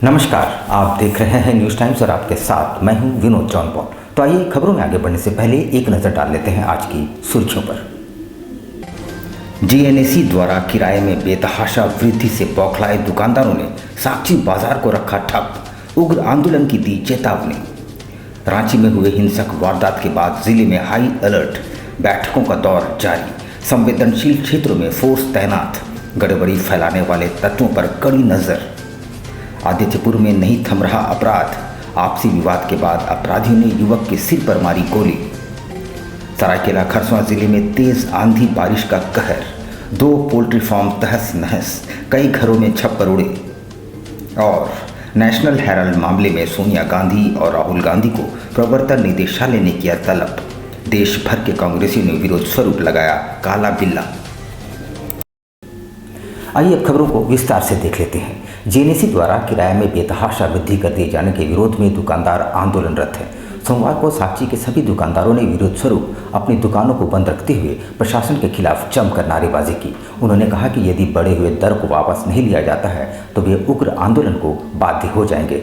नमस्कार, आप देख रहे हैं न्यूज़ टाइम्स और आपके साथ मैं हूं विनोद जौनपौल। तो आइए खबरों में आगे बढ़ने से पहले एक नज़र डाल लेते हैं आज की सुर्खियों पर। जीएनएसी द्वारा किराए में बेतहाशा वृद्धि से बौखलाए दुकानदारों ने साक्षी बाजार को रखा ठप, उग्र आंदोलन की दी चेतावनी। रांची में हुए हिंसक वारदात के बाद जिले में हाई अलर्ट, बैठकों का दौर जारी, संवेदनशील क्षेत्रों में फोर्स तैनात, गड़बड़ी फैलाने वाले तत्वों पर कड़ी नजर। आदित्यपुर में नहीं थम रहा अपराध, आपसी विवाद के बाद अपराधियों ने युवक के सिर पर मारी गोली। सरायकेला खरसावां जिले में तेज आंधी बारिश का कहर, 2 पोल्ट्री फार्म तहस नहस, कई घरों में छप्पर उड़े। और नेशनल हेराल्ड मामले में सोनिया गांधी और राहुल गांधी को प्रवर्तन निदेशालय ने किया तलब, देश भर के कांग्रेसियों ने विरोध स्वरूप लगाया काला बिल्ला। आइए अब खबरों को विस्तार से देख लेते हैं। जीएनएसी द्वारा किराए में बेतहाशा वृद्धि कर दिए जाने के विरोध में दुकानदार आंदोलनरत हैं। सोमवार को साक्षी के सभी दुकानदारों ने विरोध स्वरूप अपनी दुकानों को बंद रखते हुए प्रशासन के खिलाफ जमकर नारेबाजी की। उन्होंने कहा कि यदि बढ़े हुए दर को वापस नहीं लिया जाता है तो वे उग्र आंदोलन को बाध्य हो जाएंगे।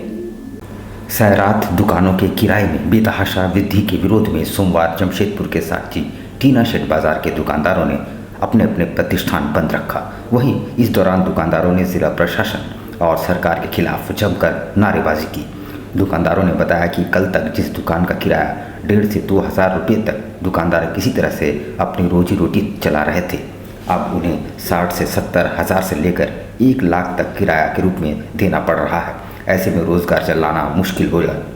सैरात दुकानों के किराए में बेतहाशा वृद्धि के विरोध में सोमवार जमशेदपुर के साक्षी टीना शेड बाजार के दुकानदारों ने अपने अपने प्रतिष्ठान बंद रखा। वहीं इस दौरान दुकानदारों ने जिला प्रशासन और सरकार के खिलाफ जमकर नारेबाजी की। दुकानदारों ने बताया कि कल तक जिस दुकान का किराया 1,500 से 2,000 रुपये तक दुकानदार किसी तरह से अपनी रोजी रोटी चला रहे थे, अब उन्हें 60 से 70 हज़ार से लेकर 1 लाख तक किराया के रूप में देना पड़ रहा है। ऐसे में रोजगार चलाना मुश्किल हो रहा है।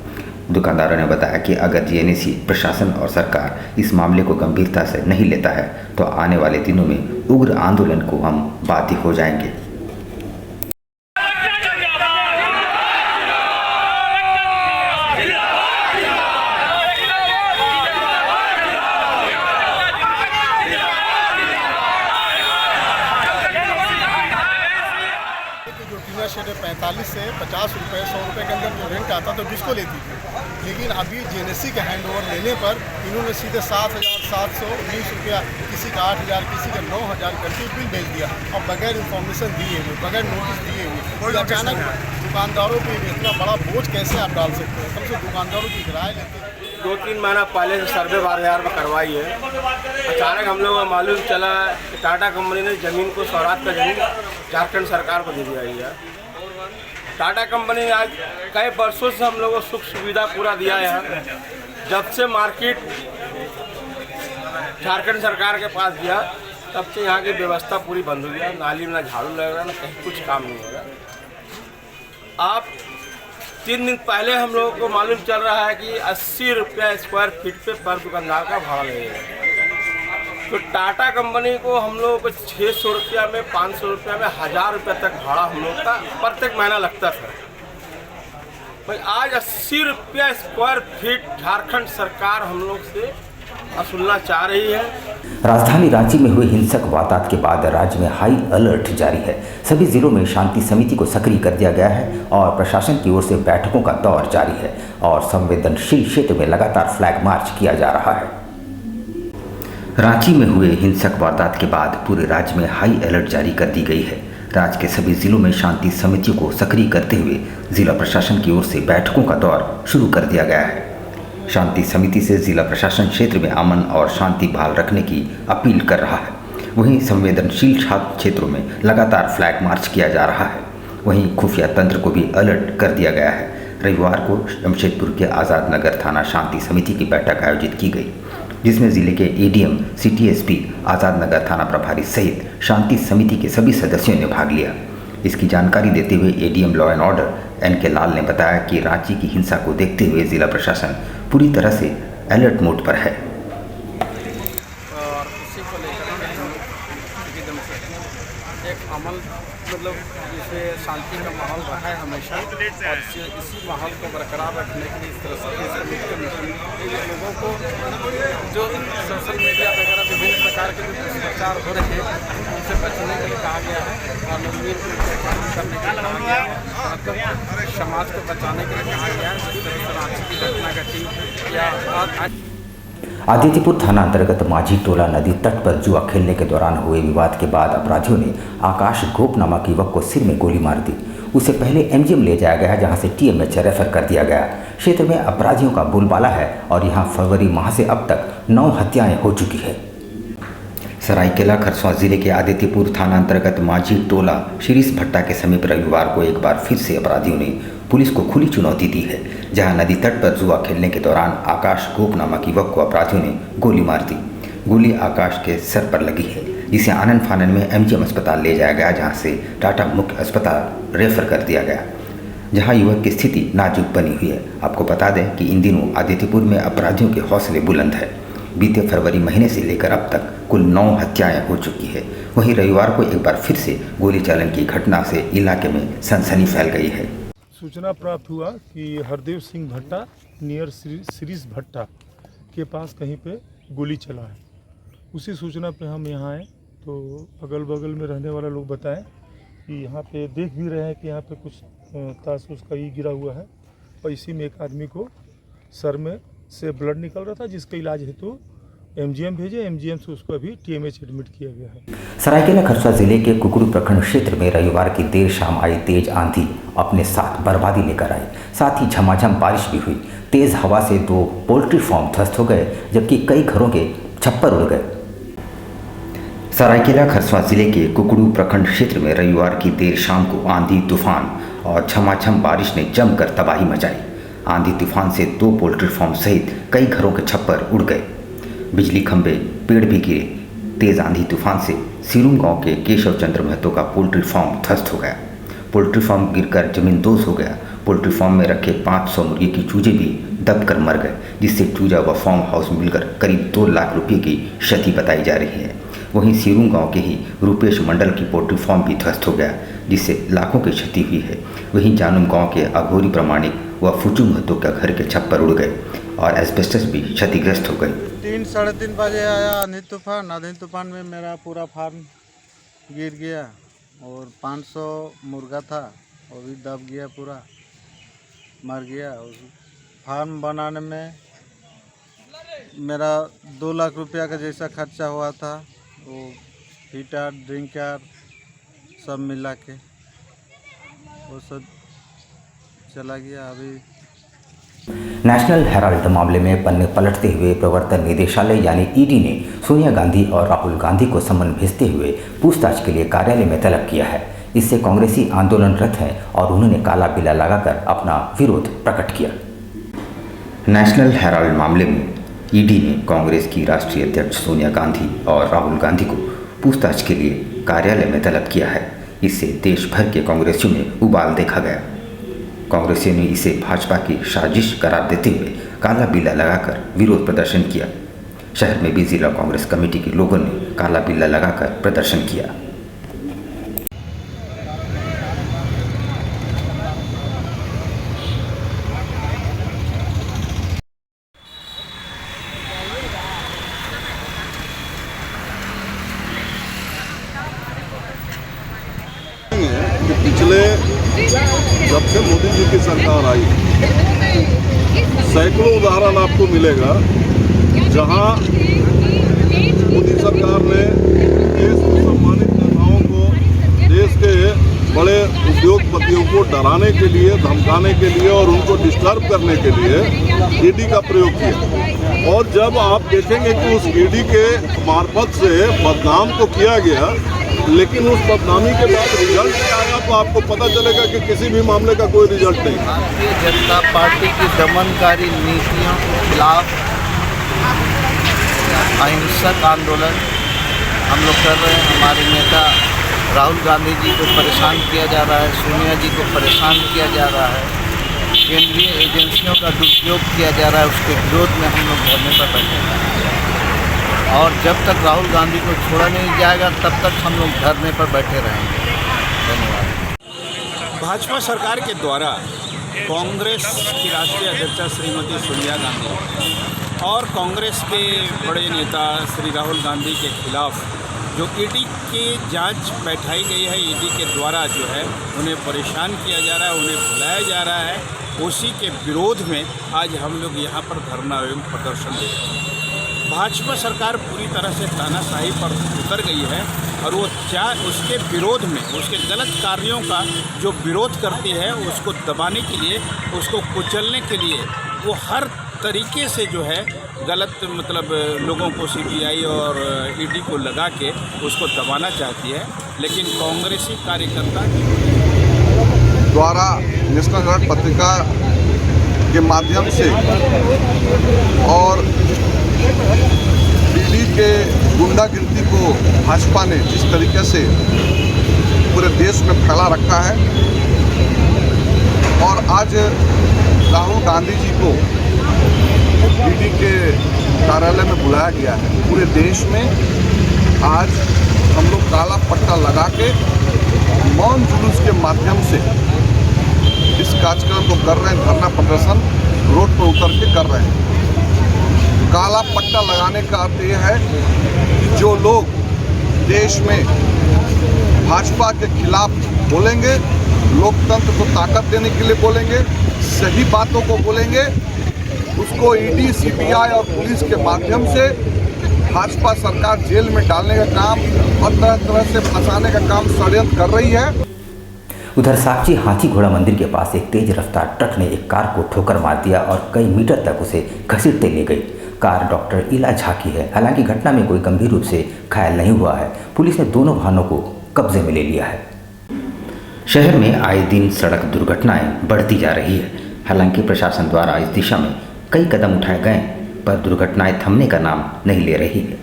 दुकानदारों ने बताया कि अगर जीएनएसी प्रशासन और सरकार इस मामले को गंभीरता से नहीं लेता है तो आने वाले दिनों में उग्र आंदोलन को हम बाध्य हो जाएंगे। जो टीना शेड 45 से 50 रुपये 100 रुपये के अंदर जो रेंट आता था डिस्को लेती थी, लेकिन अभी जीएनएसी का हैंड ओवर लेने पर इन्होंने सीधे 7,719 रुपया, किसी का 8,000, किसी का 9,000 करके बिल भेज दिया और बगैर इन्फॉर्मेशन दिए हुए, बगैर नोटिस दिए हुए। अचानक दुकानदारों पर इतना बड़ा बोझ कैसे आप डाल सकते हैं? कम से दुकानदारों की किराए लेते हैं। 2-3 महीना पहले से सर्वे बाजार में करवाई है। अचानक हम लोग को मालूम चला कि टाटा कंपनी ने ज़मीन को सौरात का ज़मीन झारखंड सरकार को दे दिया है। टाटा कंपनी ने आज कई वर्षों से हम लोग को सुख सुविधा पूरा दिया है। जब से मार्केट झारखंड सरकार के पास गया तब से यहाँ की व्यवस्था पूरी बंद हो गया। नाली में ना झाड़ू लग रहा, ना कहीं कुछ काम नहीं हो रहा। आप 3 दिन पहले हम लोगों को मालूम चल रहा है कि 80 रुपया स्क्वायर फीट पे पर दुकानदार का भाड़ा लगेगा। तो टाटा कंपनी को हम लोगों को 600 रुपया में, 500 रुपया में, 1,000 रुपये तक भाड़ा हम लोग का प्रत्येक महीना लगता था। भाई आज 80 रुपया स्क्वायर फीट झारखंड सरकार हम लोग से वसूलना चाह रही है। राजधानी रांची में हुए हिंसक वारदात के बाद राज्य में हाई अलर्ट जारी है। सभी जिलों में शांति समिति को सक्रिय कर दिया गया है और प्रशासन की ओर से बैठकों का दौर जारी है और संवेदनशील क्षेत्र में लगातार फ्लैग मार्च किया जा रहा है। रांची में हुए हिंसक वारदात के बाद पूरे राज्य में हाई अलर्ट जारी कर दी गई है। राज्य के सभी जिलों में शांति समितियों को सक्रिय करते हुए जिला प्रशासन की ओर से बैठकों का दौर शुरू कर दिया गया है। शांति समिति से जिला प्रशासन क्षेत्र में अमन और शांति बहाल रखने की अपील कर रहा है। वहीं संवेदनशील क्षेत्रों में लगातार फ्लैग मार्च किया जा रहा है। वहीं खुफिया तंत्र को भी अलर्ट कर दिया गया है। रविवार को जमशेदपुर के आज़ाद नगर थाना शांति समिति की बैठक आयोजित की गई, जिसमें जिले के ADM, city SP, Azad Nagar थाना प्रभारी सहित शांति समिति के सभी सदस्यों ने भाग लिया। इसकी जानकारी देते हुए ADM law and order NK Lal ने बताया कि रांची की हिंसा को देखते हुए जिला प्रशासन पूरी तरह से अलर्ट मोड पर है। और उसी को लेकर एकदम से एक अमल मतलब जिससे शांति का माहौल रहा है हमेशा, और इसी माहौल को बरकरार रखने के लिए इस तरह से लोगों को जो सोशल मीडिया वगैरह विभिन्न प्रकार के जो दुष्प्रचार हो रहे हैं उनसे बचने के लिए कहा गया है और निर्वीर करने के लिए कहा गया है, मतलब समाज को बचाने के लिए कहा गया है। जिस तरह से रांची की घटना घटी या आदित्यपुर थाना अंतर्गत माझी टोला नदी तट पर जुआ खेलने के दौरान हुए विवाद के बाद अपराधियों ने आकाश गोप नामक युवक को सिर में गोली मार दी। उसे पहले एमजीएम ले जाया गया, जहां से टीएमएच रेफर कर दिया गया। क्षेत्र में अपराधियों का बोलबाला है और यहां फरवरी माह से अब तक 9 हत्याएं हो चुकी है। सरायकेला खरसावां जिले के आदित्यपुर थाना अंतर्गत माझी टोला शिरीष भट्टा के समीप रविवार को एक बार फिर से अपराधियों ने पुलिस को खुली चुनौती दी है, जहां नदी तट पर जुआ खेलने के दौरान आकाश गोप नामक युवक को अपराधियों ने गोली मार दी। गोली आकाश के सर पर लगी है, जिसे आनन फानन में एमजीएम अस्पताल ले जाया गया, जहां से टाटा मुख्य अस्पताल रेफर कर दिया गया, जहां युवक की स्थिति नाजुक बनी हुई है। आपको बता दें कि इन दिनों आदित्यपुर में अपराधियों के हौसले बुलंद है। बीते फरवरी महीने से लेकर अब तक कुल 9 हत्याएं हो चुकी है। वहीं रविवार को एक बार फिर से गोली चालन की घटना से इलाके में सनसनी फैल गई है। सूचना प्राप्त हुआ कि हरदेव सिंह भट्टा नियर शिरीष भट्टा के पास कहीं पे गोली चला है। उसी सूचना पे हम यहाँ आए तो अगल बगल में रहने वाले लोग बताएं कि यहाँ पे देख भी रहे हैं कि यहाँ पे कुछ ताश उसका ही गिरा हुआ है और इसी में एक आदमी को सर में से ब्लड निकल रहा था, जिसका इलाज हेतु एमजीएम भेजे। एमजीएम से उसको अभी टीएमएच एडमिट किया गया है। सरायकेला खरसावां जिले के कुकड़ू प्रखंड क्षेत्र में रविवार की देर शाम आई तेज आंधी अपने साथ बर्बादी लेकर आई। साथ ही झमाझम बारिश भी हुई। तेज हवा से 2 पोल्ट्री फार्म ध्वस्त हो गए, जबकि कई घरों के छप्पर उड़ गए। सरायकेला खरसावां जिले के कुकड़ू प्रखंड क्षेत्र में रविवार की देर शाम को आंधी तूफान और झमाझम बारिश ने जमकर तबाही मचाई। आंधी तूफान से 2 पोल्ट्री फार्म सहित कई घरों के छप्पर उड़ गए। बिजली खंभे, पेड़ भी गिरे। तेज आंधी तूफान से सिरुम गांव के केशव चंद्र महतो का पोल्ट्री फार्म ध्वस्त हो गया। पोल्ट्री फार्म गिरकर जमीन दोष हो गया। पोल्ट्री फार्म में रखे 500 मुर्गी की चूजे भी दबकर मर गए, जिससे चूजा व फार्म हाउस मिलकर करीब 2 लाख रुपये की क्षति बताई जा रही है। वहीं सिरुम गांव के ही रूपेश मंडल की पोल्ट्री फार्म भी ध्वस्त हो गया, जिससे लाखों की क्षति हुई है। वहीं जानूम गांव के अघोरी प्रमाणिक व फुचू महतो के घर के छप्पर उड़ गए और एस्बेस्टस भी क्षतिग्रस्त हो गई। 3-3:30 बजे आया आंधी तूफान में मेरा पूरा फार्म गिर गया और 500 मुर्गा था, वो भी दब गया, पूरा मर गया। उस फार्म बनाने में मेरा 2 लाख रुपया का जैसा खर्चा हुआ था, वो हीटर ड्रिंकर सब मिला के वो सब चला गया। अभी नेशनल हेराल्ड मामले में पन्ने पलटते हुए प्रवर्तन निदेशालय यानी ईडी ने सोनिया गांधी और राहुल गांधी को सम्मन भेजते हुए पूछताछ के लिए कार्यालय में तलब किया है। इससे कांग्रेसी आंदोलनरत हैं और उन्होंने काला बिल्ला लगाकर अपना विरोध प्रकट किया। नेशनल हेराल्ड मामले में ईडी ने कांग्रेस की राष्ट्रीय अध्यक्ष सोनिया गांधी और राहुल गांधी को पूछताछ के लिए कार्यालय में तलब किया है। इससे देश भर के कांग्रेसियों में उबाल देखा गया। कांग्रेसियों ने इसे भाजपा की साजिश करार देते हुए काला बिल्ला लगाकर विरोध प्रदर्शन किया। शहर में भी जिला कांग्रेस कमेटी के लोगों ने काला बिल्ला लगाकर प्रदर्शन किया। पिछले जब से मोदी जी की सरकार आई सैकड़ों उदाहरण आपको मिलेगा जहां मोदी सरकार ने देश के सम्मानित नेताओं को, देश के बड़े उद्योगपतियों को डराने के लिए, धमकाने के लिए और उनको डिस्टर्ब करने के लिए ईडी का प्रयोग किया। और जब आप देखेंगे कि उस ईडी के मार्फत से बदनाम तो किया गया, लेकिन उस बदनामी के बाद रिजल्ट क्या आया तो आपको पता चलेगा कि किसी भी मामले का कोई रिजल्ट नहीं। भारतीय जनता पार्टी की दमनकारी नीतियों के खिलाफ अहिंसक आंदोलन हम लोग कर रहे हैं। हमारे नेता राहुल गांधी जी को परेशान किया जा रहा है, सोनिया जी को परेशान किया जा रहा है, केंद्रीय एजेंसियों का दुरुपयोग किया जा रहा है। उसके विरोध में हम लोग धरने पर बैठे हैं और जब तक राहुल गांधी को छोड़ा नहीं जाएगा तब तक हम लोग धरने पर बैठे रहेंगे। धन्यवाद। भाजपा सरकार के द्वारा कांग्रेस की राष्ट्रीय अध्यक्षा श्रीमती सोनिया गांधी और कांग्रेस के बड़े नेता श्री राहुल गांधी के खिलाफ जो ईडी की जांच बैठाई गई है, ईडी के द्वारा जो है उन्हें परेशान किया जा रहा है, उन्हें भुलाया जा रहा है, उसी के विरोध में आज हम लोग यहाँ पर धरना एवं प्रदर्शन दे रहे हैं। भाजपा सरकार पूरी तरह से तानाशाही पर उतर गई है और वो चाहे उसके विरोध में, उसके गलत कार्यों का जो विरोध करती है उसको दबाने के लिए, उसको कुचलने के लिए वो हर तरीके से जो है गलत मतलब लोगों को सीबीआई और ईडी को लगा के उसको दबाना चाहती है। लेकिन कांग्रेसी कार्यकर्ता द्वारा नेशनल हेराल्ड पत्रिका के माध्यम से और ईडी के गुंडागिर्दी को भाजपा ने जिस तरीके से पूरे देश में फैला रखा है और आज राहुल गांधी जी को ईडी के कार्यालय में बुलाया गया है। पूरे देश में आज हम लोग काला पट्टा लगा के मौन जुलूस के माध्यम से इस कार्यक्रम को कर रहे हैं। धरना प्रदर्शन रोड पर उतर के कर रहे हैं। काला पट्टा लगाने का अर्थ ये है कि जो लोग देश में भाजपा के खिलाफ बोलेंगे, लोकतंत्र को ताकत देने के लिए बोलेंगे, सही बातों को बोलेंगे, उसको ईडी, सीबीआई और पुलिस के माध्यम से भाजपा सरकार जेल में डालने का काम और तरह तरह से फंसाने का काम षड्यंत्र कर रही है। उधर साक्षी हाथी घोड़ा मंदिर के पास एक तेज रफ्तार ट्रक ने एक कार को ठोकर मार दिया और कई मीटर तक उसे घसीटते ले गई। कार डॉक्टर इला झा की है। हालांकि घटना में कोई गंभीर रूप से घायल नहीं हुआ है। पुलिस ने दोनों वाहनों को कब्जे में ले लिया है। शहर में आए दिन सड़क दुर्घटनाएं बढ़ती जा रही है। हालांकि प्रशासन द्वारा इस दिशा में कई कदम उठाए गए, पर दुर्घटनाएं थमने का नाम नहीं ले रही है।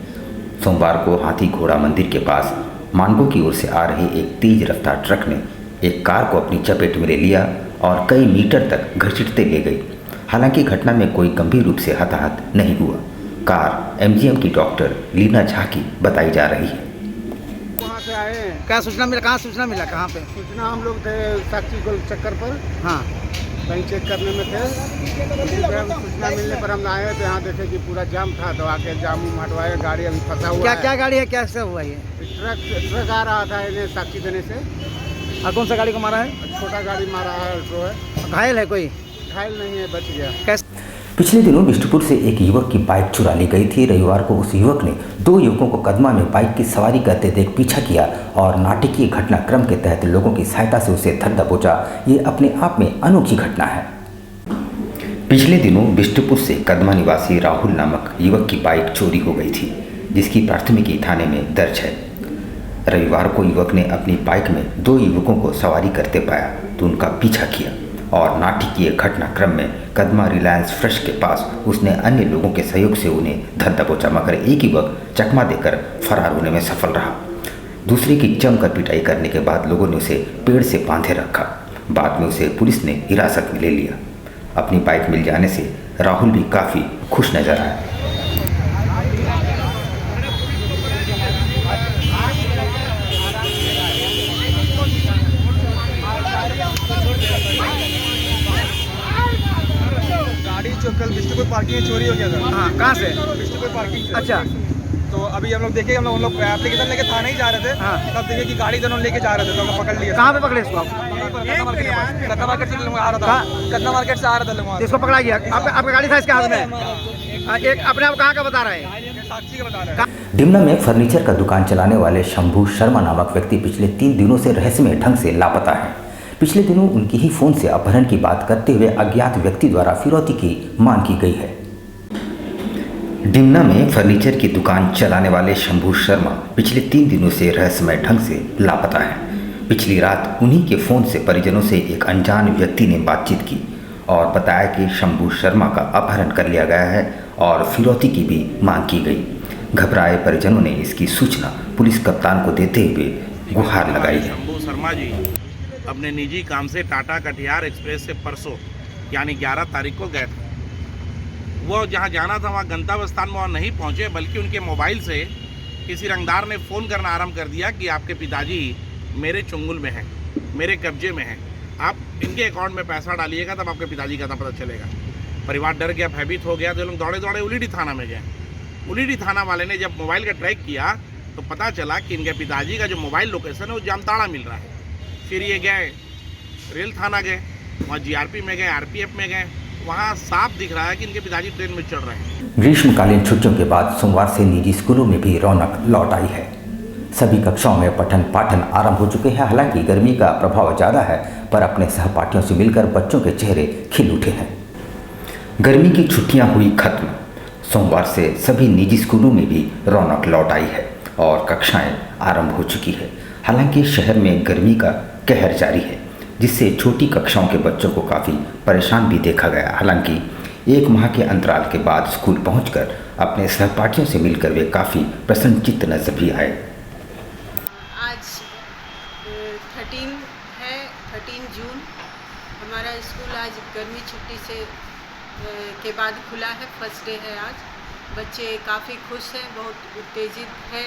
सोमवार को हाथी घोड़ा मंदिर के पास मानगो की ओर से आ रही एक तेज रफ्तार ट्रक ने एक कार को अपनी चपेट में ले लिया और कई मीटर तक घसीटते ले गई। हालांकि घटना में कोई गंभीर रूप से हताहत नहीं हुआ। कार एमजीएम की डॉक्टर लीना झा की बताई जा रही है। कहाँ से आए हैं? क्या सूचना मिला? कहाँ सूचना मिला? कहाँ पे सूचना? हम लोग थे साक्षी गोल चक्कर पर, हाँ कहीं चेक करने में थे। उसी पे हम सूचना मिलने पर हम आए तो यहाँ देखे कि पूरा जाम था, तो आके जाम हटवाए। गाड़ी अभी फंसा हुआ क्या है। क्या गाड़ी है? क्या से हुआ ये? ट्रक आ रहा था इन्हें साक्षी देने से। कौन सा गाड़ी को मारा है? छोटा गाड़ी मारा है, ऑल्टो है। घायल है कोई? घायल नहीं है, बच गया। कैसे? पिछले दिनों बिष्टुपुर से एक युवक की बाइक चुरा ली गई थी। रविवार को उस युवक ने दो युवकों को कदमा में बाइक की सवारी करते देख पीछा किया और नाटकीय घटनाक्रम के तहत लोगों की सहायता से उसे धर दबोचा। ये अपने आप में अनोखी घटना है। पिछले दिनों बिष्टुपुर से कदमा निवासी राहुल नामक युवक की बाइक चोरी हो गई थी, जिसकी प्राथमिकी थाने में दर्ज है। रविवार को युवक ने अपनी बाइक में दो युवकों को सवारी करते पाया तो उनका पीछा किया और नाटकीय घटनाक्रम में कदमा रिलायंस फ्रेश के पास उसने अन्य लोगों के सहयोग से उन्हें धर दबोचा, मगर एक युवक चकमा देकर फरार होने में सफल रहा। दूसरे की जमकर पिटाई करने के बाद लोगों ने उसे पेड़ से बांधे रखा। बाद में उसे पुलिस ने हिरासत में ले लिया। अपनी बाइक मिल जाने से राहुल भी काफ़ी खुश नजर आया। जो कल बिष्टुपुर पार्किंग में चोरी हो गया था। हाँ, कहाँ से? बिष्टुपुर पार्किंग से। अच्छा, तो अभी हम लोग देखे, हम लोग एप्लीकेशन लेके थाने ही जा रहे थे। हाँ। तब देखे कि गाड़ी दोनों लेके जा रहे थे, तो हम पकड़ लिया। कहाँ पे पकड़े इसको आप? कदना मार्केट से आ रहा था। कदना मार्केट से आ रहा था लोग। इसको पकड़ा गया? आपका गाड़ी था इसके हाथ में? एक अपने आप कहाँ का बता रहे हैं? साक्षी का बता रहे हैं। डिमना में फर्नीचर का दुकान चलाने वाले शंभू शर्मा नामक व्यक्ति पिछले 3 दिनों से रहस्यमय ढंग से लापता है। पिछले दिनों उनकी ही फोन से अपहरण की बात करते हुए अज्ञात व्यक्ति द्वारा फिरौती की मांग की गई है। डिमना में फर्नीचर की दुकान चलाने वाले शंभू शर्मा पिछले 3 दिनों से रहस्यमय ढंग से लापता है। पिछली रात उन्हीं के फोन से परिजनों से एक अनजान व्यक्ति ने बातचीत की और बताया कि शंभू शर्मा का अपहरण कर लिया गया है और फिरौती की भी मांग की गई। घबराए परिजनों ने इसकी सूचना पुलिस कप्तान को देते हुए गुहार लगाई है। शंभू शर्मा जी अपने निजी काम से टाटा कटिहार एक्सप्रेस से परसों यानी 11 तारीख को गए थे। वो जहाँ जाना था वहाँ गंतव्य स्थान में वहाँ नहीं पहुँचे, बल्कि उनके मोबाइल से किसी रंगदार ने फ़ोन करना आरंभ कर दिया कि आपके पिताजी मेरे चुंगल में हैं, मेरे कब्जे में हैं, आप इनके अकाउंट में पैसा डालिएगा तब आपके पिताजी का पता चलेगा। परिवार डर गया, भयभीत हो गया, तो लोग दौड़े दौड़े उलीडी थाना में गए। उलीडी थाना वाले ने जब मोबाइल का ट्रैक किया तो पता चला कि इनके पिताजी का जो मोबाइल लोकेशन है वो जामताड़ा मिल रहा है। फिर ये गए रेल थाना, गए वहाँ जीआरपी में गए, आरपीएफ में गए, वहाँ साफ दिख रहा है कि इनके पिताजी ट्रेन में चढ़ रहे हैं। ग्रीष्मकालीन छुट्टियों के बाद सोमवार से निजी स्कूलों में भी रौनक लौट आई है। सभी कक्षाओं में पठन पाठन आरंभ हो चुके हैं। हालांकि गर्मी का प्रभाव ज़्यादा है, पर अपने सहपाठियों से मिलकर बच्चों के चेहरे खिल उठे हैं। गर्मी की छुट्टियां हुई खत्म। सोमवार से सभी निजी स्कूलों में भी रौनक लौट आई है और कक्षाएं आरंभ हो चुकी है। हालांकि शहर में गर्मी का कहर जारी है, जिससे छोटी कक्षाओं के बच्चों को काफ़ी परेशान भी देखा गया। हालांकि एक माह के अंतराल के बाद स्कूल पहुंचकर अपने सहपाठियों से मिलकर वे काफ़ी प्रसन्नचित्त नजर भी आए। आज 13 जून हमारा स्कूल आज गर्मी छुट्टी से के बाद खुला है। फर्स्ट डे है आज। बच्चे काफ़ी खुश हैं, बहुत उत्तेजित है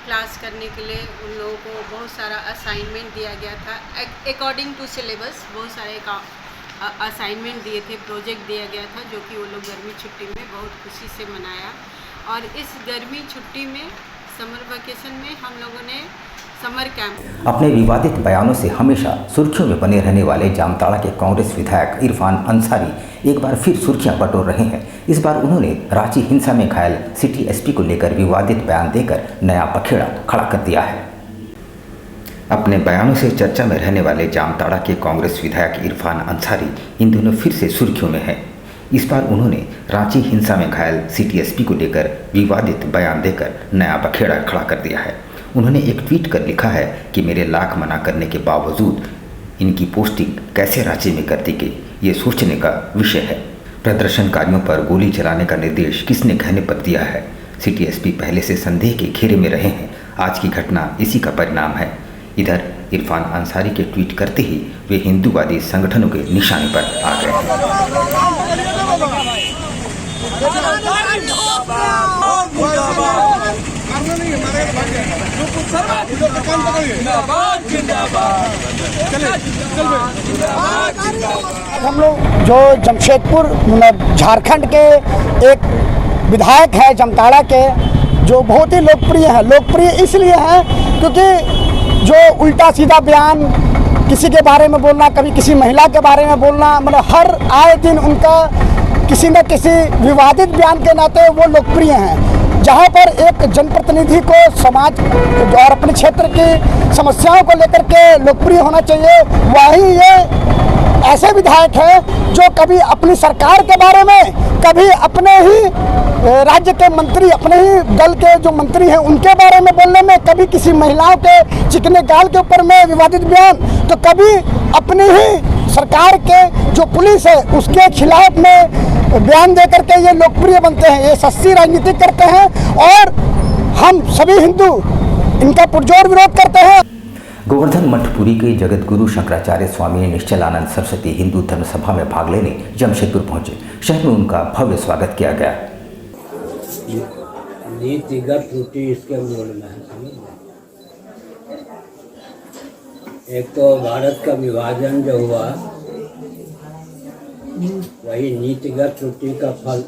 क्लास करने के लिए। उन लोगों को बहुत सारा असाइनमेंट दिया गया था अकॉर्डिंग टू सिलेबस। बहुत सारे असाइनमेंट दिए थे, प्रोजेक्ट दिया गया था, जो कि वो लोग गर्मी छुट्टी में बहुत खुशी से मनाया। और इस गर्मी छुट्टी में समर वेकेशन में हम लोगों ने समर कैंप। अपने विवादित बयानों से हमेशा सुर्खियों में बने रहने वाले जामताड़ा के कांग्रेस विधायक इरफान अंसारी एक बार फिर सुर्खियां बटोर रहे हैं। इस बार उन्होंने रांची हिंसा में घायल सिटी एसपी को लेकर विवादित बयान देकर नया पखेड़ा खड़ा कर दिया है। अपने बयानों से चर्चा में रहने वाले जामताड़ा के कांग्रेस विधायक इरफान अंसारी इन दिनों फिर से सुर्खियों में हैं। इस बार उन्होंने रांची हिंसा में घायल सिटी एसपी को लेकर विवादित बयान देकर नया पखेड़ा खड़ा कर दिया है। उन्होंने एक ट्वीट कर लिखा है कि मेरे लाख मना करने के बावजूद इनकी पोस्टिंग कैसे रांची में कर दी गई, ये सोचने का विषय है। प्रदर्शनकारियों पर गोली चलाने का निर्देश किसने कहने पर दिया है? सिटी एसपी पहले से संदेह के घेरे में रहे हैं। आज की घटना इसी का परिणाम है। इधर इरफान अंसारी के ट्वीट करते ही वे हिंदूवादी संगठनों के निशाने पर आ गए। हम लोग जो जमशेदपुर झारखंड के एक विधायक है जामताड़ा के, जो बहुत ही लोकप्रिय है। लोकप्रिय इसलिए है क्योंकि जो उल्टा सीधा बयान किसी के बारे में बोलना, कभी किसी महिला के बारे में बोलना, मतलब हर आए दिन उनका किसी न किसी विवादित बयान के नाते वो लोकप्रिय हैं। जहाँ पर एक जनप्रतिनिधि को समाज और अपने क्षेत्र की समस्याओं को लेकर के लोकप्रिय होना चाहिए, वही ये ऐसे विधायक हैं जो कभी अपनी सरकार के बारे में, कभी अपने ही राज्य के मंत्री, अपने ही दल के जो मंत्री हैं उनके बारे में बोलने में, कभी किसी महिलाओं के चिकने गाल के ऊपर में विवादित बयान, तो कभी अपनी ही सरकार के जो पुलिस है उसके खिलाफ में बयान दे करके ये लोकप्रिय बनते हैं। ये सस्ती राजनीति करते हैं और हम सभी हिंदू इनका पुरजोर विरोध करते हैं। गोवर्धन मठपुरी के जगत गुरु शंकराचार्य स्वामी निश्चलानंद सरस्वती हिंदू धर्म सभा में भाग लेने जमशेदपुर पहुंचे। शहर में उनका भव्य स्वागत किया गया। नीतिगत त्रुटि इसके मूल में है। एक तो भारत का विभाजन जो हुआ वही नीतिगत त्रुटि का फल।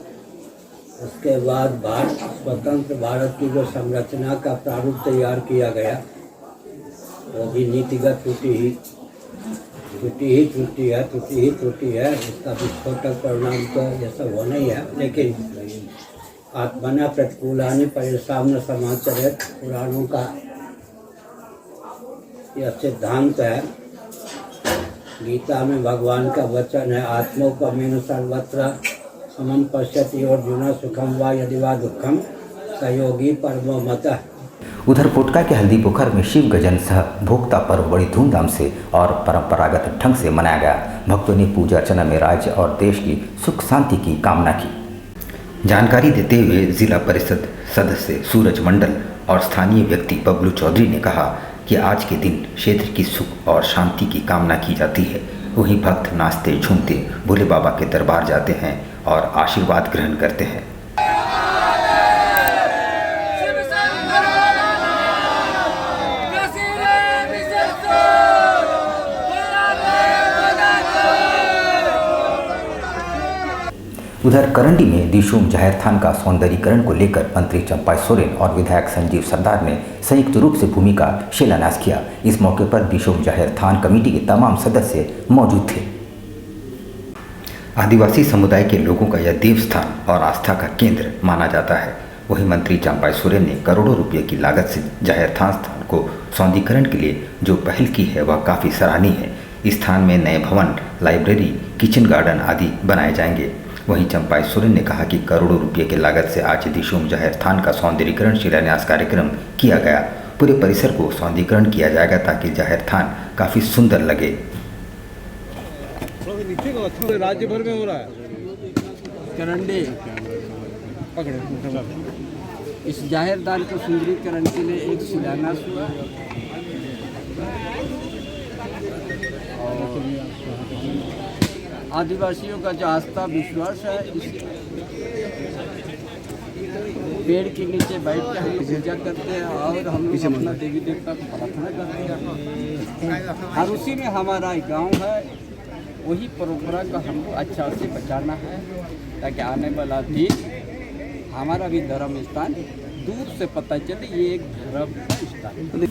उसके बाद भारत स्वतंत्र भारत की जो संरचना का प्रारूप तैयार किया गया वो भी नीतिगत त्रुटि ही त्रुटि है। उसका विस्फोटक परिणाम तो ये सब होना ही है। लेकिन आत्मना प्रतिकूलानि परिश्राम समाचरेत, पुराणों का यह सिद्धांत है। गीता में भगवान का वचन है, आत्मोपमेन सर्वत्र समम पश्यति अर्जुन सुखम वा यदि वा दुखम सहयोगी परमो मतः। उधर पोटका के हल्दी पोखर में शिव गजन सह भोक्ता पर्व बड़ी धूमधाम से और परंपरागत ढंग से मनाया गया। भक्तों ने पूजा अर्चना में राज्य और देश की सुख शांति की कामना की। जानकारी देते हुए जिला परिषद सदस्य सूरज मंडल और स्थानीय व्यक्ति बबलू चौधरी ने कहा कि आज के दिन क्षेत्र की सुख और शांति की कामना की जाती है। वहीं भक्त नाचते झूमते भोले बाबा के दरबार जाते हैं और आशीर्वाद ग्रहण करते हैं। उधर करंडी में दिशोम जाहिर थान का सौंदर्यीकरण को लेकर मंत्री चंपा सोरेन और विधायक संजीव सरदार ने संयुक्त रूप से भूमि का शिलान्यास किया। इस मौके पर दिशोम जाहिर थान कमेटी के तमाम सदस्य मौजूद थे। आदिवासी समुदाय के लोगों का यह देवस्थान और आस्था का केंद्र माना जाता है। वहीं मंत्री चंपा सोरेन ने करोड़ों रुपये की लागत से जाहिर स्थान को सौंदर्यीकरण के लिए जो पहल की है वह काफ़ी सराहनीय है। इस स्थान में नए भवन, लाइब्रेरी, किचन गार्डन आदि बनाए जाएंगे। वहीं चंपा सोरेन ने कहा कि करोड़ों रुपये की लागत से आज दिशोम जाहिर स्थान का सौंदर्यीकरण शिलान्यास कार्यक्रम किया गया। पूरे परिसर को सौंदर्यीकरण किया जाएगा ताकि जाहिर स्थान काफ़ी सुंदर लगे। राज्य भर में हो रहा है करंडी इस जाहिर स्थान को सुंदरीकरण के लिए एक शिलान्यास हुआ और आदिवासियों का जो आस्था विश्वास है इस पेड़ के नीचे बैठ के हम पूजा करते हैं और हम अपना देवी देवता को प्रार्थना करते हैं और उसी में हमारा गांव है। वही परंपरा का हमको अच्छा से बचाना है ताकि आने वाला दिन हमारा भी धर्म स्थान दूर से पता चले ये एक धर्म स्थान।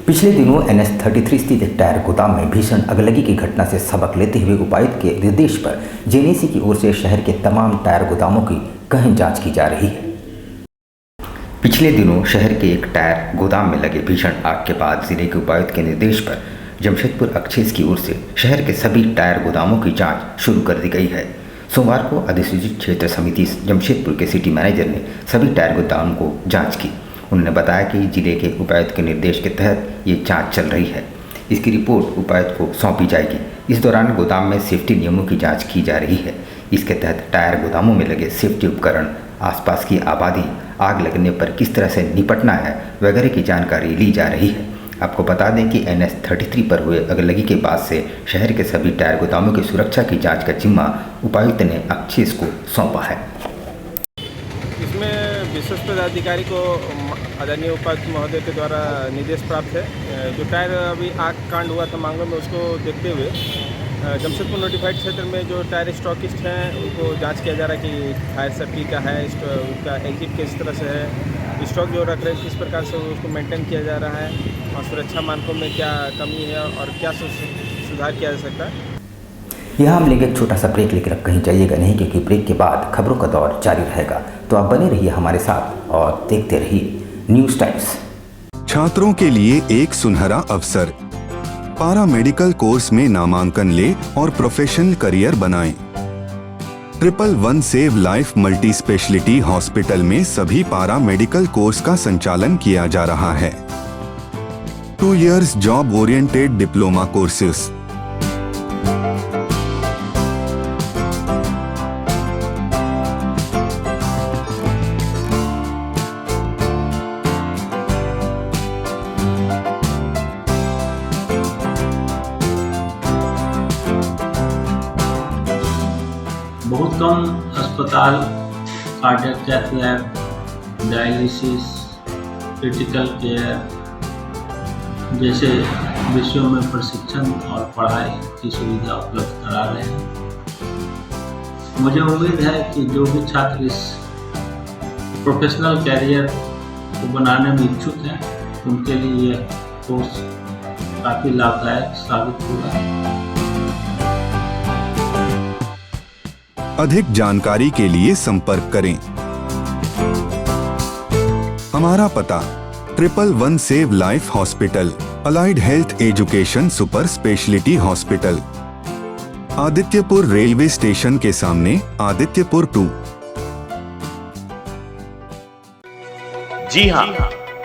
पिछले दिनों NH33 स्थित एक टायर गोदाम में भीषण अगलगी की घटना से सबक लेते हुए उपायुक्त के निर्देश पर जेनेसी की ओर से शहर के तमाम टायर गोदामों की गहन जांच की जा रही है। पिछले दिनों शहर के एक टायर गोदाम में लगे भीषण आग के बाद जिले के उपायुक्त के निर्देश पर जमशेदपुर एक्साइज की ओर से शहर के सभी टायर गोदामों की जांच शुरू कर दी गई है। सोमवार को अधिसूचित क्षेत्र समिति जमशेदपुर के सिटी मैनेजर ने सभी टायर गोदामों को जांच की। उन्होंने बताया कि जिले के उपायुक्त के निर्देश के तहत ये जांच चल रही है। इसकी रिपोर्ट उपायुक्त को सौंपी जाएगी। इस दौरान गोदाम में सेफ्टी नियमों की जांच की जा रही है। इसके तहत टायर गोदामों में लगे सेफ्टी उपकरण, आसपास की आबादी, आग लगने पर किस तरह से निपटना है वगैरह की जानकारी ली जा रही है। आपको बता दें कि NH33 पर हुए अगलगी के बाद से शहर के सभी टायर गोदामों की सुरक्षा की जांच का जिम्मा उपायुक्त ने एक्साइज को सौंपा है। इसमें विशेष पदाधिकारी को आदरणीय उपायुक्त महोदय के द्वारा निर्देश प्राप्त है। जो टायर अभी आग कांड हुआ था मांगरों में, उसको देखते हुए जमशेदपुर नोटिफाइड क्षेत्र में जो टायर स्टॉकिस्ट हैं उनको जांच किया जा रहा है कि फायर सेफ्टी का है, उसका एग्जिट किस तरह से है, स्टॉक जो रख रहे हैं किस प्रकार से उसको मेंटेन किया जा रहा है और सुरक्षा मानकों में क्या कमी है और क्या सुधार किया जा सकता है। यहाँ हम लेंगे एक छोटा सा ब्रेक, लेकर अब कहीं जाइएगा नहीं क्योंकि ब्रेक के बाद खबरों का दौर जारी रहेगा। तो आप बने रहिए हमारे साथ और देखते रहिए न्यूज़ टाइम्स। छात्रों के लिए एक सुनहरा अवसर, पारा मेडिकल कोर्स में नामांकन ले और प्रोफेशनल करियर बनाएं। 111 save life multi speciality hospital में सभी पारा मेडिकल कोर्स का संचालन किया जा रहा है। 2 years job oriented diploma courses. बहुत कम अस्पताल cardiac cath lab, dialysis, critical care जैसे विषयों में प्रशिक्षण और पढ़ाई की सुविधा उपलब्ध करा रहे हैं। मुझे उम्मीद है कि जो भी छात्र इस प्रोफेशनल कैरियर को बनाने में इच्छुक हैं उनके लिए यह कोर्स काफ़ी लाभदायक साबित होगा। अधिक जानकारी के लिए संपर्क करें। हमारा पता 111 save life hospital, allied health education super speciality hospital, Adityapur railway station के सामने, आदित्यपुर 2। जी हाँ,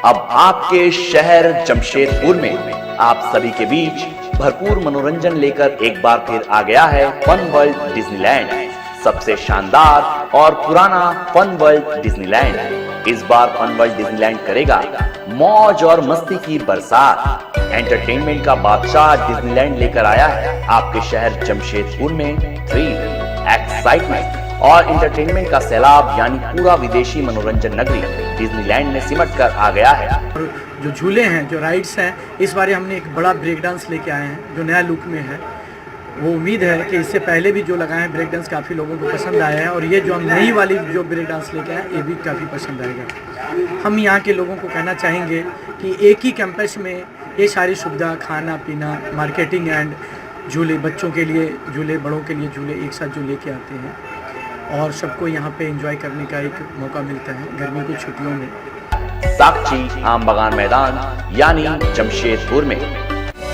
अब आपके शहर जमशेदपुर में आप सभी के बीच भरपूर मनोरंजन लेकर एक बार फिर आ गया है फन वर्ल्ड डिज्नीलैंड। सबसे शानदार और पुराना फन वर्ल्ड डिज्नीलैंड इस बार फन वर्ल्ड डिज्नीलैंड करेगा मौज और मस्ती की बरसात। एंटरटेनमेंट का बादशाह डिज्नीलैंड लेकर आया है आपके शहर जमशेदपुर में थ्रिल, एक्साइटमेंट और एंटरटेनमेंट का सैलाब, यानी पूरा विदेशी मनोरंजन नगरी डिज्नीलैंड में सिमट कर आ गया है। जो झूले हैं, जो राइड्स हैं, इस बार हमने एक बड़ा ब्रेक डांस लेके आए हैं जो नया लुक में है। वो उम्मीद है कि इससे पहले भी जो लगाए हैं ब्रेक डांस काफ़ी लोगों को पसंद आया है और ये जो हम नई वाली जो ब्रेक डांस लेके आए ये भी काफ़ी पसंद आएगा। हम यहाँ के लोगों को कहना चाहेंगे कि एक ही कैंपस में ये सारी सुविधा, खाना पीना, मार्केटिंग एंड झूले, बच्चों के लिए झूले, बड़ों के लिए झूले एक साथ जो लेके आते हैं और सबको यहाँ पे एंजॉय करने का एक मौका मिलता है गर्मी की छुट्टियों में। साक्षी आम बागान मैदान यानी जमशेदपुर में,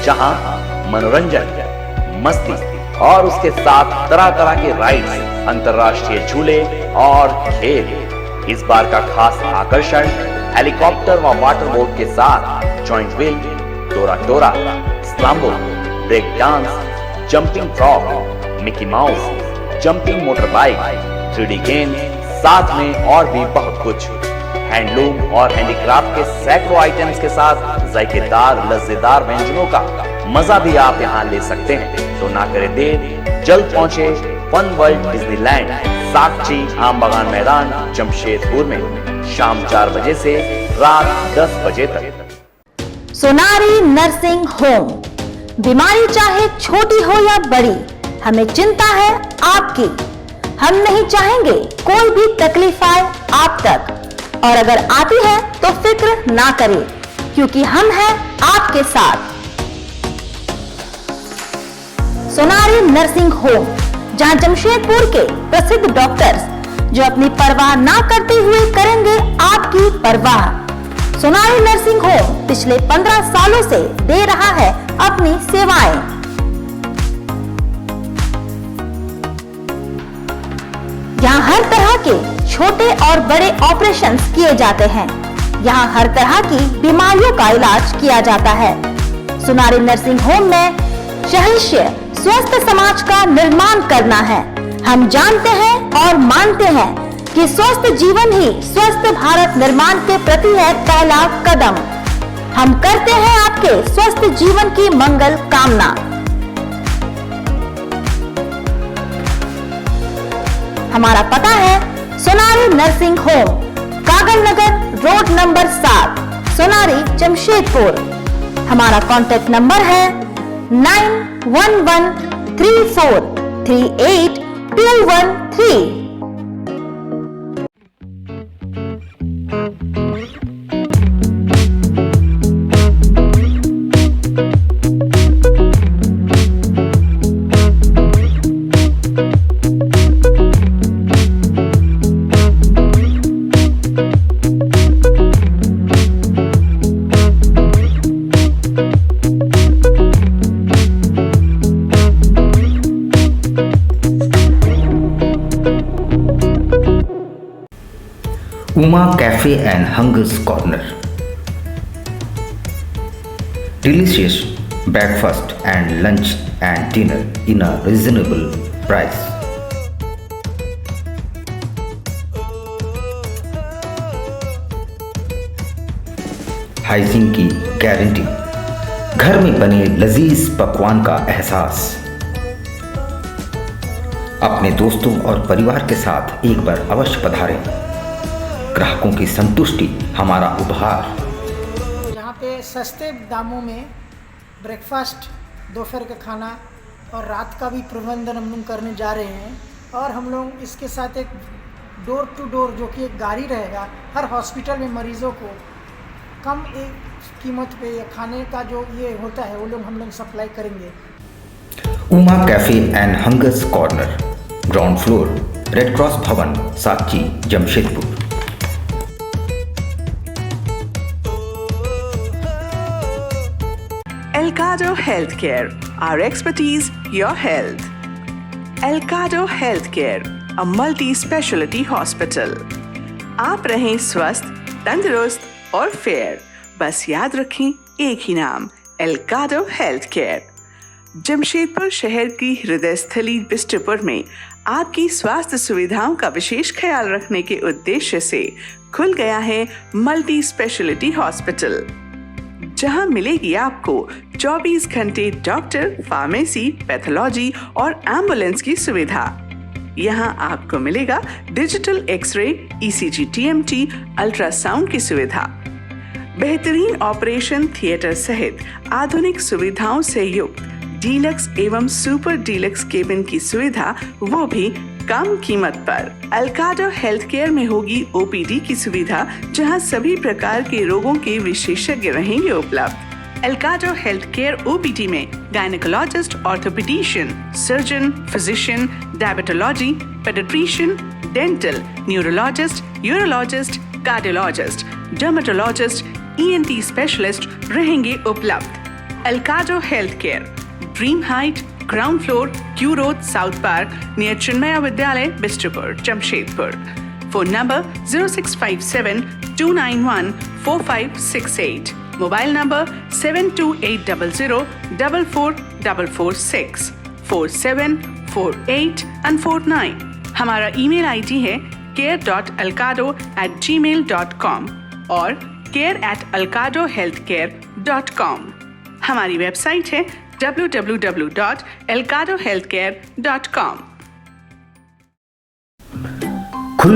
जहां मनोरंजन, मस्ती और उसके साथ तरह तरह के राइड्स, अंतर्राष्ट्रीय झूले और खेल। इस बार का खास आकर्षण हेलीकॉप्टर व वाटर बोट के साथ जॉइंट व्हील, टोरा टोरा, स्लाम्बो, break dance, jumping frog, Mickey Mouse, jumping motor bike, 3D game, साथ में और भी बहुत कुछ। हैंडलूम और हैंडीक्राफ्ट के सैकड़ों आइटम्स के साथ जायकेदार लज्जेदार व्यंजनों का मजा भी आप यहाँ ले सकते हैं। तो ना करें देर, जल्द पहुंचे फन वर्ल्ड डिज्नीलैंड, साक्षी आम बागान मैदान, जमशेदपुर में शाम 4 बजे से रात 10 बजे तक। सोनारी नर्सिंग होम, बीमारी चाहे छोटी हो या बड़ी, हमें चिंता है आपकी। हम नहीं चाहेंगे कोई भी तकलीफ आए आप तक, और अगर आती है तो फिक्र ना करें, क्योंकि हम हैं आपके साथ। सोनारी नर्सिंग होम, जहां जमशेदपुर के प्रसिद्ध डॉक्टर्स जो अपनी परवाह ना करते हुए करेंगे आपकी परवाह। सोनारी नर्सिंग होम पिछले 15 सालों से दे रहा है अपनी सेवाएं। यहाँ हर तरह के छोटे और बड़े ऑपरेशंस किए जाते हैं। यहाँ हर तरह की बीमारियों का इलाज किया जाता है। सोनारी नर्सिंग होम में शहंशाह स्वस्थ समाज का निर्माण करना है। हम जानते हैं और मानते हैं कि स्वस्थ जीवन ही स्वस्थ भारत निर्माण के प्रति है पहला कदम। हम करते हैं आपके स्वस्थ जीवन की मंगल कामना। हमारा पता है सोनारी नर्सिंग होम, कागल नगर रोड नंबर 7, सोनारी जमशेदपुर। हमारा कॉन्टैक्ट नंबर है 91143438 Uma Cafe and Hungers Corner. Delicious breakfast and lunch and dinner in a reasonable price. Hygiene की गारंटी, घर में बने लजीज पकवान का एहसास। अपने दोस्तों और परिवार के साथ एक बार अवश्य पधारें। ग्राहकों की संतुष्टि हमारा उपहार। यहाँ पे सस्ते दामों में ब्रेकफास्ट, दोपहर का खाना और रात का भी प्रबंधन हम लोग करने जा रहे हैं। और हम लोग इसके साथ एक डोर टू डोर जो कि एक गाड़ी रहेगा, हर हॉस्पिटल में मरीज़ों को कम एक कीमत पे या खाने का जो ये होता है वो लोग हम लोग सप्लाई करेंगे। Uma cafe and hungers corner, ground floor, red cross भवन, साक्षी, Jamshedpur. Elcado Healthcare, our expertise, your health. Elcado Healthcare, a multi-specialty hospital. आप रहें स्वस्थ, तंदुरुस्त और फेयर। बस याद रखें एक ही नाम, Elcado Healthcare। जमशेदपुर शहर की हृदय स्थली बिष्टपुर में आपकी स्वास्थ्य सुविधाओं का विशेष ख्याल रखने के उद्देश्य से खुल गया है मल्टी स्पेशलिटी हॉस्पिटल, जहां मिलेगी आपको 24 घंटे डॉक्टर, फार्मेसी, पैथोलॉजी और एम्बुलेंस की सुविधा। यहां आपको मिलेगा digital x ray, ECG, TMT, ultrasound की सुविधा, बेहतरीन ऑपरेशन थिएटर सहित आधुनिक सुविधाओं से युक्त डीलक्स एवं सुपर डीलक्स केबिन की सुविधा, वो भी कम कीमत पर। एल्काडो हेल्थ केयर में होगी OPD की सुविधा, जहां सभी प्रकार के रोगों के विशेषज्ञ रहेंगे उपलब्ध। एल्काडो हेल्थ केयर OPD में gynaecologist, orthopaedician, surgeon, physician, diabetology, paediatrician, dental, neurologist, urologist, cardiologist, dermatologist, ENT specialist रहेंगे उपलब्ध। एल्काडो health care, dream height, ground floor, Q road, south park, near Chinmaya Vidyalaya, Bistupur, Jamshedpur. Phone number 0657 291 4568, mobile number 7280 44446 4748 and 49। हमारा email ID है care.alcado@gmail.com और care@alcadohealthcare.com। हमारी website है www.alcadohealthcare.com। खुल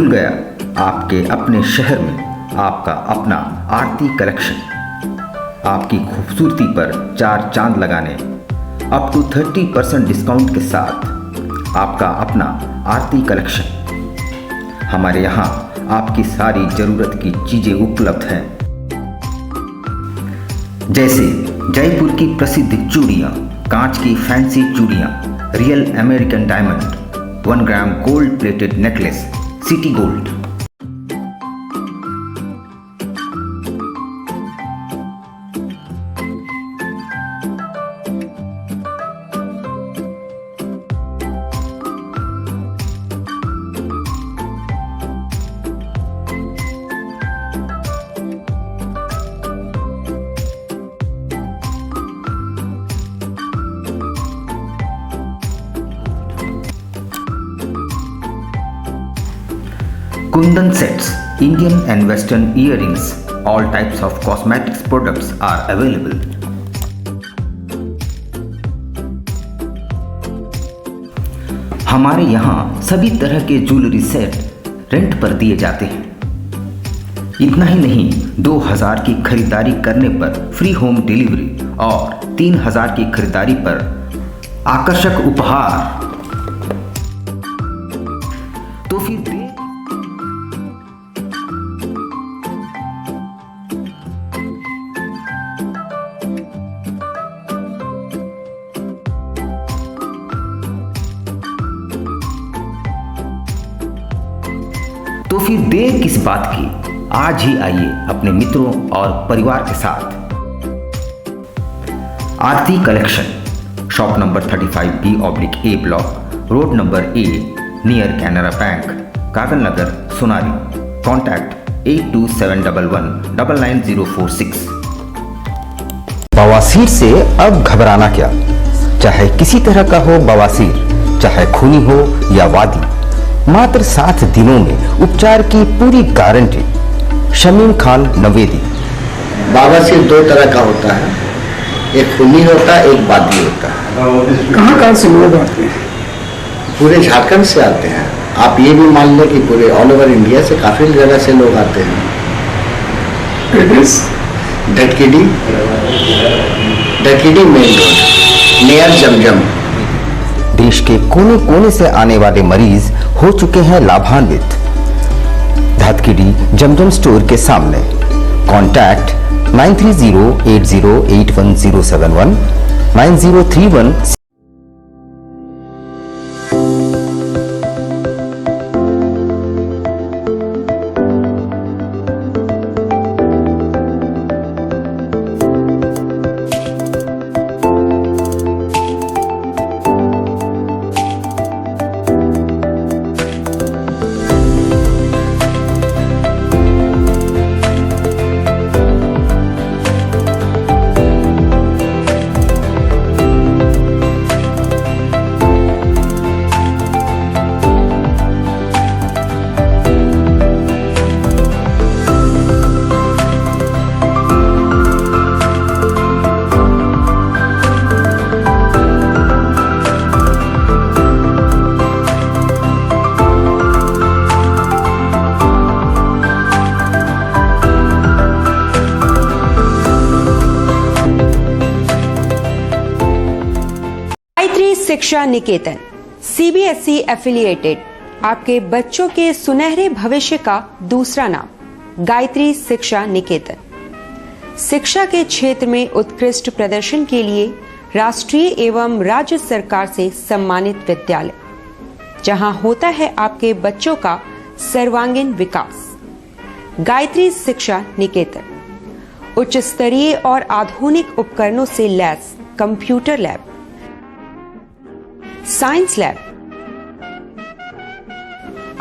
गया आपके अपने शहर में आपका अपना आरती कलेक्शन। आपकी खूबसूरती पर 4 चांद लगाने अप टू 30% डिस्काउंट के साथ आपका अपना आरती कलेक्शन। हमारे यहाँ आपकी सारी ज़रूरत की चीज़ें उपलब्ध हैं, जैसे जयपुर की प्रसिद्ध चूड़ियाँ, कांच की फैंसी चूड़ियाँ, real American diamond, 1 gram gold plated necklace, city gold. Kundan sets, Indian and Western earrings, all types of cosmetics products are available. हमारे यहाँ सभी तरह के ज्वेलरी सेट रेंट पर दिए जाते हैं। इतना ही नहीं, 2000 की खरीदारी करने पर फ्री होम डिलीवरी और 3000 की खरीदारी पर आकर्षक उपहार। तो फिर देर किस बात की, आज ही आइए अपने मित्रों और परिवार के साथ। Aarti collection, shop number 35B/A block, road number A, near Canara Bank, Kagal Nagar, Sonari. Contact 8271119046। बवासीर से अब घबराना क्या, चाहे किसी तरह का हो बवासीर, चाहे खूनी हो या वादी, मात्र 7 दिनों में उपचार की पूरी गारंटी। शमीम खान नवेदी। बवासीर 2 तरह का होता है, एक खूनी होता है, एक वादी होता है। कहाँ से लोग आते हैं? पूरे झारखंड से आते हैं। आप ये भी मान लें कि पूरे ऑल ओवर इंडिया से काफी जगह से लोग आते हैं। धटकेडी मेन रोड, नियर जमजम। देश के कोने कोने से आने वाले मरीज हो चुके हैं लाभान्वित। धतकीडी जमजम स्टोर के सामने। कॉन्टैक्ट 9308081071 9031। शिक्षा निकेतन CBSE एफिलिएटेड आपके बच्चों के सुनहरे भविष्य का दूसरा नाम। गायत्री शिक्षा निकेतन शिक्षा के क्षेत्र में उत्कृष्ट प्रदर्शन के लिए राष्ट्रीय एवं राज्य सरकार से सम्मानित विद्यालय, जहां होता है आपके बच्चों का सर्वांगीण विकास। गायत्री शिक्षा निकेतन उच्च स्तरीय और आधुनिक उपकरणों से lace computer lab, science lab,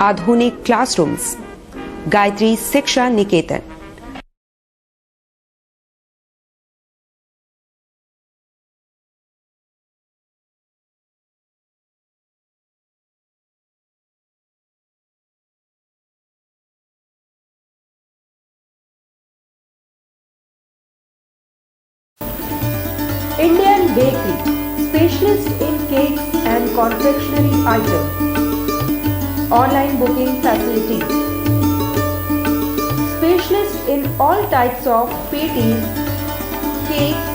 आधुनिक क्लासरूम्स। गायत्री शिक्षा निकेतन। Indian Bakery, specialist in cakes and confectionery items. Online booking facilities. Specialist in all types of patties, cakes,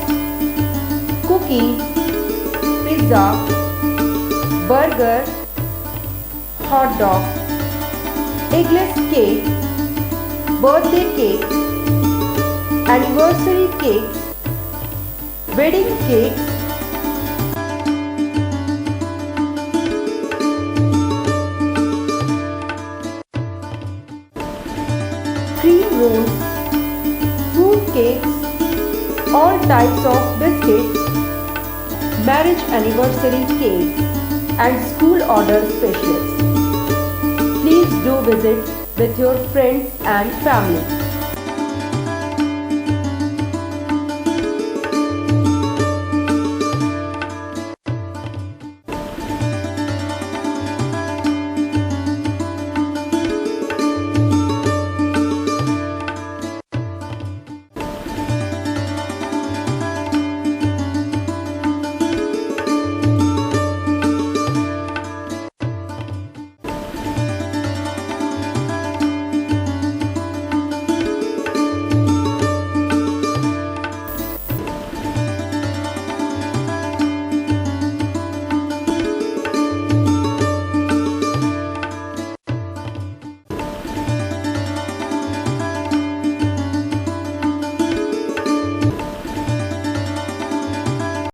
cookies, pizza, burger, hot dog, eggless cake, birthday cake, anniversary cakes, wedding cakes, cream rolls, fruit cakes, all types of biscuits, marriage anniversary cakes, and school order specialists. Please do visit with your friends and family.